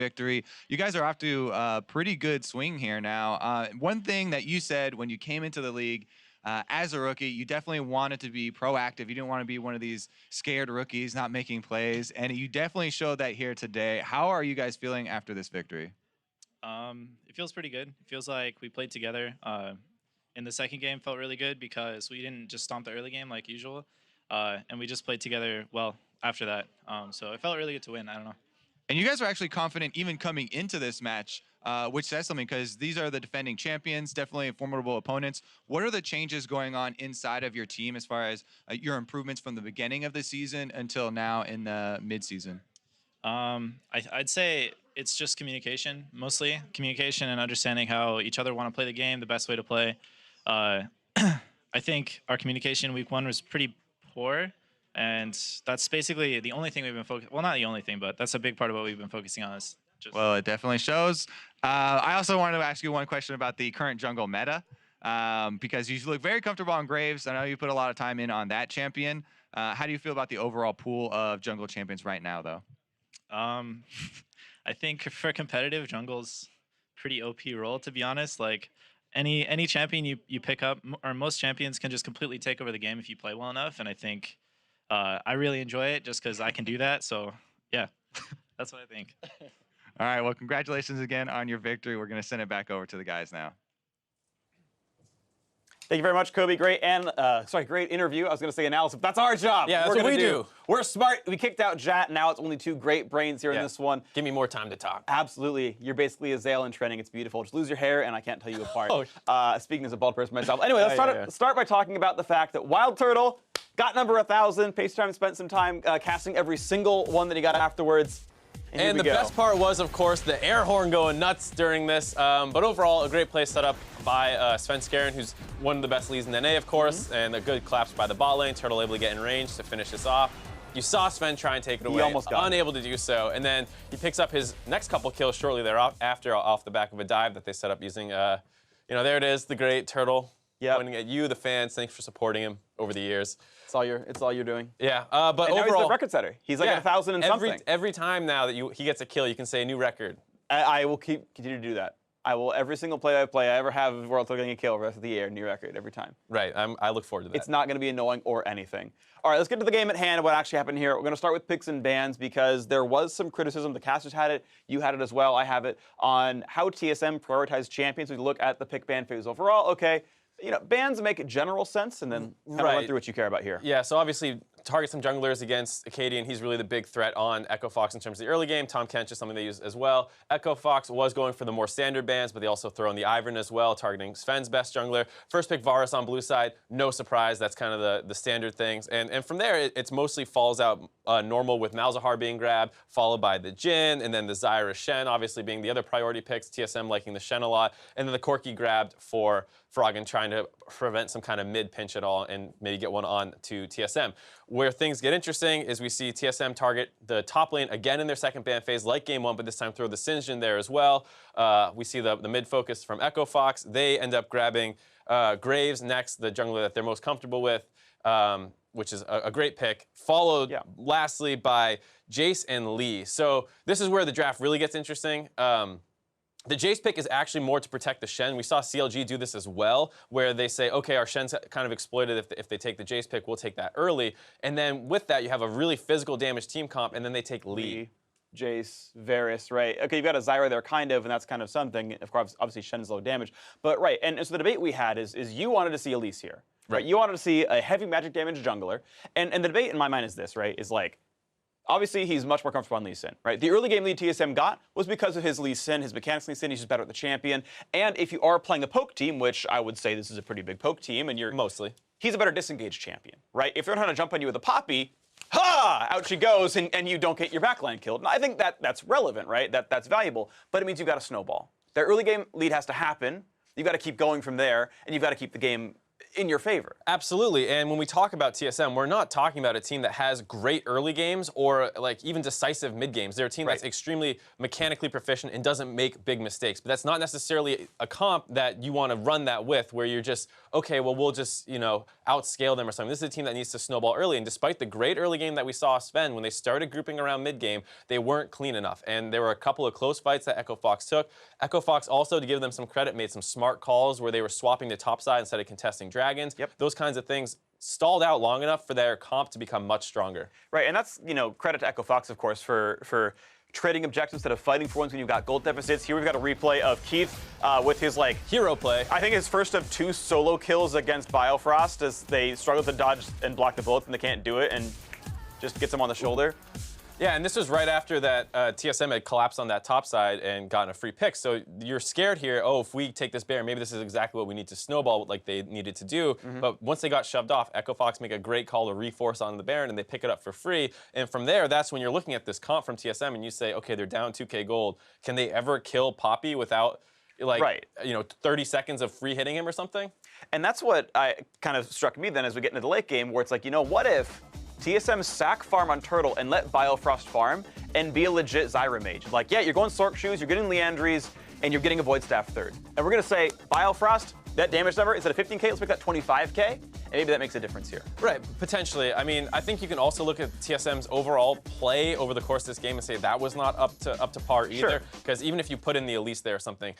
victory. You guys are off to a pretty good swing here now. One thing that you said when you came into the league as a rookie, you definitely wanted to be proactive. You didn't want to be one of these scared rookies not making plays, and you definitely showed that here today. How are you guys feeling after this victory? It feels pretty good. It feels like we played together. In the second game, felt really good because we didn't just stomp the early game like usual, and we just played together well after that. So it felt really good to win. I don't know. And you guys are actually confident even coming into this match, which says something because these are the defending champions, definitely formidable opponents. What are the changes going on inside of your team as far as your improvements from the beginning of the season until now in the mid-season? I'd say it's just communication, mostly communication and understanding how each other want to play the game, the best way to play. I think our communication week 1 was pretty poor. And that's basically the only thing we've been focusing. Well, not the only thing, but that's a big part of what we've been focusing on. Is just well, it definitely shows. I also wanted to ask you one question about the current jungle meta, because you look very comfortable on Graves. I know you put a lot of time in on that champion. How do you feel about the overall pool of jungle champions right now, though? I think for competitive, jungle's pretty OP role, to be honest. Like any champion you pick up, or most champions can just completely take over the game if you play well enough. And I think. I really enjoy it just because I can do that. So, yeah, that's what I think. All right. Well, congratulations again on your victory. We're going to send it back over to the guys now. Thank you very much, Kobe. Great great interview. I was going to say analysis. That's our job. Yeah, that's what we do. We're smart. We kicked out Jat. Now it's only 2 great brains here in this one. Give me more time to talk. Absolutely. You're basically a Zale in training. It's beautiful. Just lose your hair, and I can't tell you apart. Speaking as a bald person myself. Anyway, let's start by talking about the fact that Wild Turtle got number 1,000. Pace Time spent some time casting every single one that he got afterwards. And the best part was, of course, the air horn going nuts during this. But overall, a great play set up by Sven Skaren, who's one of the best leads in NA, of course, and a good collapse by the bot lane. Turtle able to get in range to finish this off. You saw Sven try and take it away, he almost got unable to do so. And then he picks up his next couple kills shortly thereafter off the back of a dive that they set up using, there it is, the great Turtle. Yeah. Pointing at you, the fans. Thanks for supporting him over the years. It's all you're doing. Yeah, but and overall, now he's the record setter. He's like 1,000 and something. Every time now that he gets a kill, you can say new record. I will continue to do that. I will every single play I ever have of World Tour getting a kill rest of the year, new record every time. Right. I look forward to that. It's not going to be annoying or anything. All right, let's get to the game at hand. What actually happened here? We're going to start with picks and bans because there was some criticism. The casters had it. You had it as well. I have it on how TSM prioritized champions. We look at the pick ban phase overall. Okay. Bans make general sense, and then kind of run through what you care about here. Yeah, so obviously target some junglers against Acadian. He's really the big threat on Echo Fox in terms of the early game. Tom Kench is something they use as well. Echo Fox was going for the more standard bans, but they also throw in the Ivern as well, targeting Sven's best jungler. First pick Varus on blue side, no surprise. That's kind of the standard things. And from there, it's mostly falls out normal with Malzahar being grabbed, followed by the Jhin, and then the Zyra Shen, obviously being the other priority picks, TSM liking the Shen a lot, and then the Corki grabbed for Froggen, trying to prevent some kind of mid pinch at all and maybe get one on to TSM. Where things get interesting is we see TSM target the top lane again in their second ban phase, like game 1, but this time throw the Singe in there as well. We see the mid focus from Echo Fox. They end up grabbing Graves next, the jungler that they're most comfortable with, which is a great pick, followed lastly by Jace and Lee. So this is where the draft really gets interesting. The Jace pick is actually more to protect the Shen. We saw CLG do this as well, where they say, okay, our Shen's kind of exploited. If they take the Jace pick, we'll take that early. And then with that, you have a really physical damage team comp, and then they take Lee. Jace, Varus, right? Okay, you've got a Zyra there, kind of, and that's kind of something. Of course, obviously, Shen's low damage. But right, and so the debate we had is you wanted to see Elise here, right? You wanted to see a heavy magic damage jungler. And the debate in my mind is this, right? Is like, obviously, he's much more comfortable on Lee Sin, right? The early game lead TSM got was because of his Lee Sin, his mechanics Lee Sin. He's just better at the champion. And if you are playing a poke team, which I would say this is a pretty big poke team, and you're mostly, he's a better disengaged champion, right? If they're trying to jump on you with a Poppy, ha! Out she goes, and you don't get your backline killed. And I think that's relevant, right? That's valuable. But it means you've got to snowball. Their early game lead has to happen. You've got to keep going from there, and you've got to keep the game in your favor. Absolutely, and when we talk about TSM, we're not talking about a team that has great early games or like even decisive mid games. They're a team that's extremely mechanically proficient and doesn't make big mistakes. But that's not necessarily a comp that you want to run that with, where you're just, okay, well, we'll just, you know, outscale them or something. This is a team that needs to snowball early, and despite the great early game that we saw Sven, when they started grouping around mid game, they weren't clean enough. And there were a couple of close fights that Echo Fox took. Echo Fox also, to give them some credit, made some smart calls where they were swapping the top side instead of contesting dragons. Those kinds of things stalled out long enough for their comp to become much stronger. Right, and that's, you know, credit to Echo Fox, of course, for trading objectives instead of fighting for ones when you've got gold deficits. Here we've got a replay of Keith with his, like, hero play. I think his first of 2 solo kills against Biofrost as they struggle to dodge and block the bullets and they can't do it, and just gets him on the shoulder. Yeah, and this was right after that TSM had collapsed on that top side and gotten a free pick. So you're scared here, oh, if we take this Baron, maybe this is exactly what we need to snowball like they needed to do. But once they got shoved off, Echo Fox make a great call to reforce on the Baron, and they pick it up for free. And from there, that's when you're looking at this comp from TSM and you say, okay, they're down 2K gold. Can they ever kill Poppy without, like, you know, 30 seconds of free hitting him or something? And that's what kind of struck me then as we get into the late game, where it's like, you know, what if TSM sack farm on Turtle and let Biofrost farm and be a legit Zyra mage? Like, yeah, you're going Sork Shoes, you're getting Leandries, and you're getting a Void Staff third. And we're going to say, Biofrost, that damage number, instead of 15K, let's make that 25K, and maybe that makes a difference here. Right, potentially. I mean, I think you can also look at TSM's overall play over the course of this game and say that was not up to par either. Because even if you put in the Elise there or something,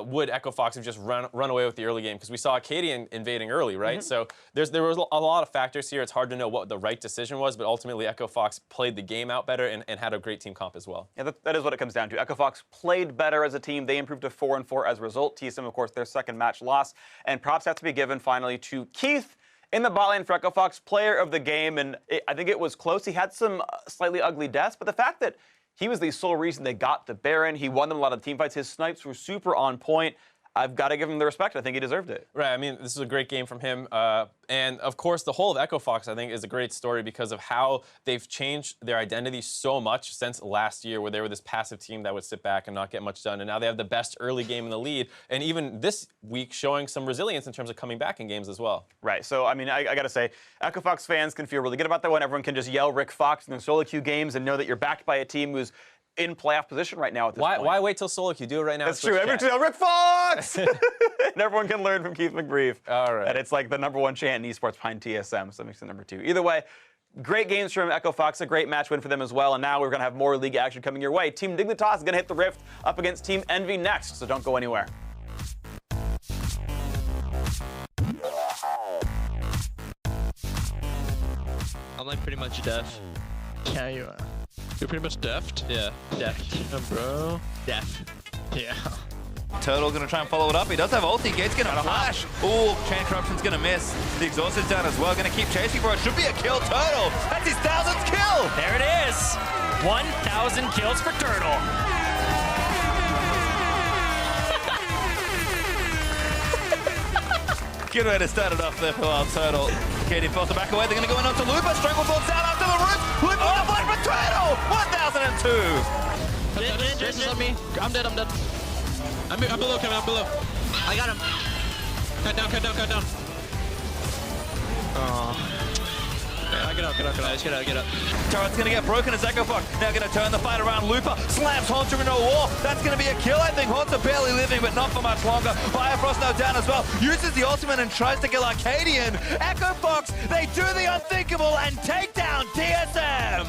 would Echo Fox have just run away with the early game? Because we saw Acadian invading early, right? So there was a lot of factors here. It's hard to know what the right decision was, but ultimately Echo Fox played the game out better and had a great team comp as well. Yeah, that is what it comes down to. Echo Fox played better as a team. They improved to 4-4 as a result. TSM, of course, their second match loss. And props have to be given finally to Keith in the bot lane for Echo Fox, player of the game. And I think it was close. He had some slightly ugly deaths, but the fact that he was the sole reason they got the Baron, he won them a lot of team fights. His snipes were super on point. I've got to give him the respect. I think he deserved it. Right. I mean, this is a great game from him. And, of course, the whole of Echo Fox, I think, is a great story because of how they've changed their identity so much since last year, where they were this passive team that would sit back and not get much done. And now they have the best early game in the lead. And even this week, showing some resilience in terms of coming back in games as well. Right. So, I mean, I got to say, Echo Fox fans can feel really good about that one. Everyone can just yell Rick Fox in their solo queue games and know that you're backed by a team who's in playoff position right now at this point. Why wait till solo queue? Do it right now. That's true. Everyone can Rick Fox! And everyone can learn from Keith McBrief. All right. And it's like the #1 chant in esports behind TSM, so that makes it #2. Either way, great games from Echo Fox, a great match win for them as well. And now we're going to have more league action coming your way. Team Dignitas is going to hit the Rift up against Team Envy next, so don't go anywhere. I'm like pretty much deaf. Yeah, you are. You're pretty much deft? Yeah, deft. Yeah, bro. Deaf. Yeah. Turtle gonna try and follow it up. He does have ulti. Gate's gonna flash. Ooh, Chain Corruption's gonna miss. The exhaust is down as well. Gonna keep chasing for it. Should be a kill. Turtle. That's his 1000th kill. There it is. 1,000 kills for Turtle. Good way to start it off there for Wild Turtle. Katie forced to back away. They're gonna go in onto Lupa. Strangleforce down after the roof. Lupa on the flash for Turtle. 1002. Jace is on me. I'm dead, I'm dead. I'm below, Kevin, I'm below. I got him. Cut down, cut down, cut down. Oh. Yeah, get up. Get up. Turret's gonna get broken as Echo Fox. Now gonna turn the fight around. Lupa slams Haunter into a wall. That's gonna be a kill, I think. Haunter barely living, but not for much longer. Firefrost now down as well. Uses the ultimate and tries to kill Arcadian. Echo Fox, they do the unthinkable and take down TSM.